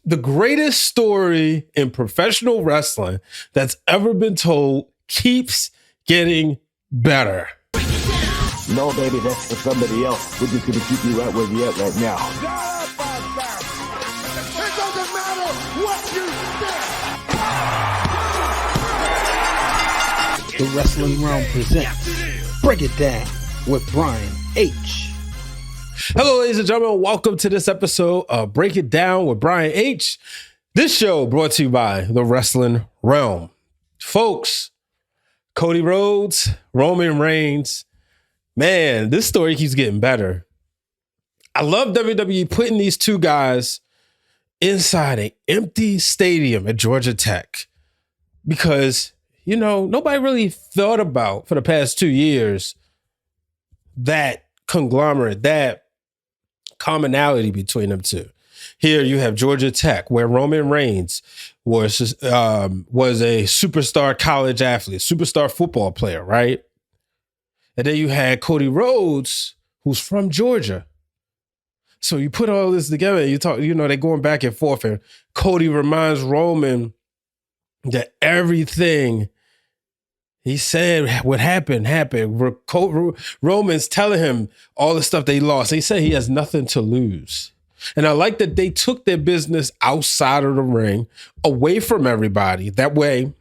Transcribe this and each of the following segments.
the greatest story in professional wrestling that's ever been told keeps getting better. No, baby, that's for somebody else. We're just going to keep you right where you're at right now. It doesn't matter what you think. The Wrestling Realm presents Break It Down with Brian H. Hello, ladies and gentlemen. Welcome to this episode of Break It Down with Brian H. This show brought to you by the Wrestling Realm. Folks, Cody Rhodes, Roman Reigns. Man, this story keeps getting better. I love WWE putting these two guys inside an empty stadium at Georgia Tech because, you know, nobody really thought about for the past 2 years that conglomerate, that commonality between them two. Here you have Georgia Tech, where Roman Reigns was a superstar college athlete, superstar football player, right? And then you had Cody Rhodes, who's from Georgia. So you put all this together, you talk, you know, they're going back and forth, and Cody reminds Roman that everything he said what happened. Roman's telling him all the stuff they lost. He said he has nothing to lose. And I like that they took their business outside of the ring, away from everybody. That way,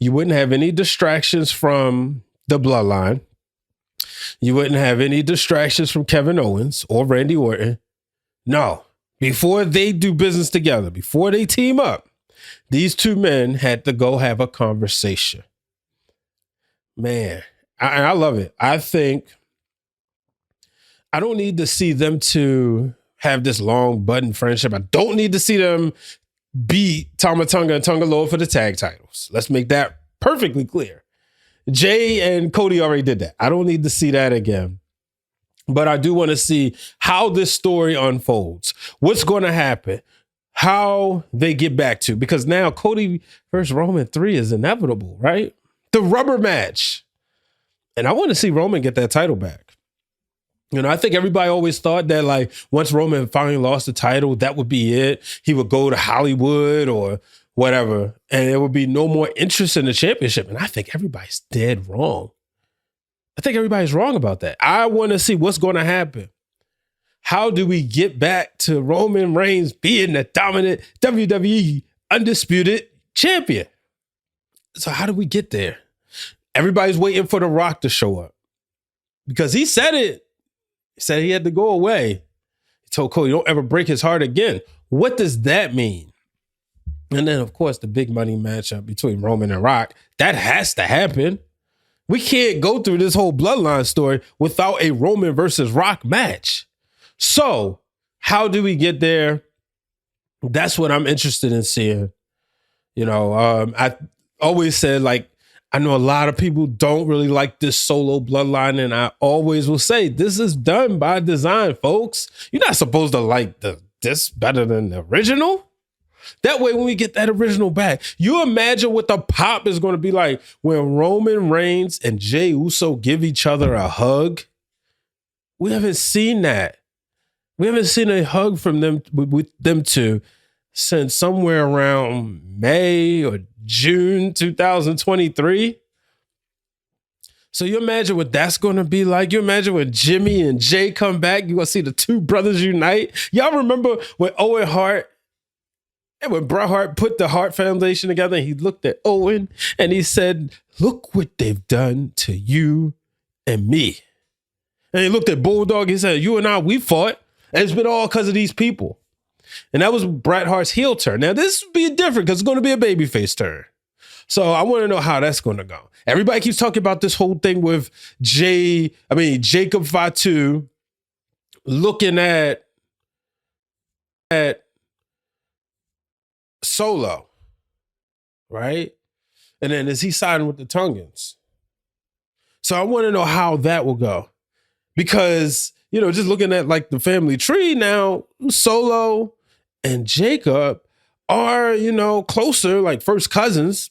you wouldn't have any distractions from the Bloodline. You wouldn't have any distractions from Kevin Owens or Randy Orton. No, before they do business together, before they team up, these two men had to go have a conversation. Man, I love it. I think I don't need to see them to have this long budding friendship. I don't need to see them beat Tama Tonga and Tonga Loa for the tag titles. Let's make that perfectly clear. Jey and Cody already did that. I don't need to see that again. But I do want to see how this story unfolds. What's going to happen? How they get back to. Because now Cody versus Roman 3 is inevitable, right? The rubber match. And I want to see Roman get that title back. You know, I think everybody always thought that, like, once Roman finally lost the title, that would be it. He would go to Hollywood or whatever, and there would be no more interest in the championship. And I think everybody's dead wrong. I think everybody's wrong about that. I want to see what's going to happen. How do we get back to Roman Reigns being the dominant WWE undisputed champion? So how do we get there? Everybody's waiting for The Rock to show up because he said it. He said he had to go away. He told Cody, don't ever break his heart again. What does that mean? And then, of course, the big money matchup between Roman and Rock. That has to happen. We can't go through this whole Bloodline story without a Roman versus Rock match. So how do we get there? That's what I'm interested in seeing. You know, I always said, like, I know a lot of people don't really like this solo Bloodline, and I always will say, this is done by design, folks. You're not supposed to like this better than the original. That way, when we get that original back, you imagine what the pop is going to be like when Roman Reigns and Jey Uso give each other a hug. We haven't seen that. We haven't seen a hug from them with them two since somewhere around May or June 2023. So you imagine what that's going to be like. You imagine when Jimmy and Jay come back, you're going to see the two brothers unite. Y'all remember when Owen Hart and when Bret Hart put the Hart Foundation together, and he looked at Owen and he said, look what they've done to you and me. And he looked at Bulldog, he said, you and I, we fought, and it's been all because of these people. And that was Bret Hart's heel turn. Now, this would be different because it's going to be a babyface turn. So I want to know how that's going to go. Everybody keeps talking about this whole thing with Jacob Fatu looking at Solo, right? And then is he siding with the Tongans? So I want to know how that will go. Because, you know, just looking at like the family tree now, Solo and Jacob are, you know, closer, like first cousins.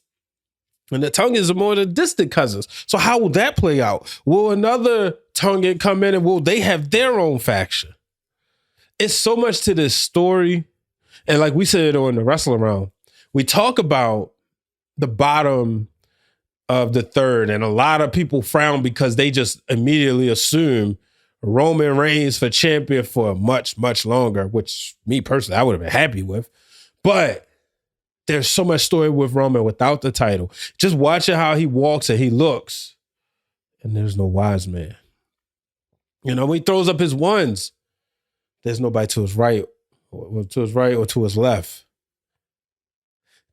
And the Tongans are more the distant cousins. So how will that play out? Will another Tongan come in and will they have their own faction? It's so much to this story. And like we said on the Wrestling Round, we talk about the bottom of the third, and a lot of people frown because they just immediately assume Roman Reigns for champion for much, much longer, which me personally, I would have been happy with. But there's so much story with Roman without the title. Just watching how he walks and he looks, and there's no wise man. You know, when he throws up his ones, there's nobody to his right or to his left.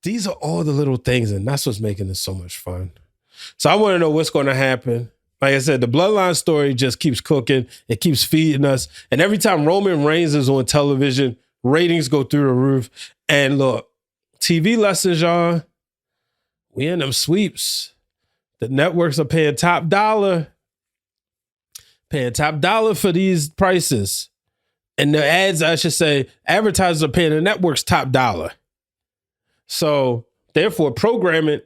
These are all the little things, and that's what's making this so much fun. So I want to know what's going to happen. Like I said, the Bloodline story just keeps cooking. It keeps feeding us. And every time Roman Reigns is on television, ratings go through the roof. And look, TV lessons, y'all, we in them sweeps. The networks are paying top dollar for these prices. And the ads, I should say, advertisers are paying the networks top dollar. So therefore, programming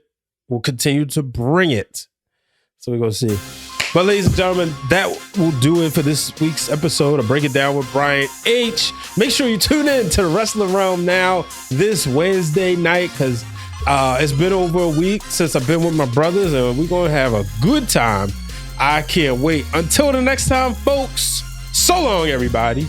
will continue to bring it. So we're going to see. But ladies and gentlemen, that will do it for this week's episode of Break It Down with Brian H. Make sure you tune in to the Wrestling Realm now this Wednesday night, because it's been over a week since I've been with my brothers, and we're going to have a good time. I can't wait. Until the next time, folks, so long, everybody.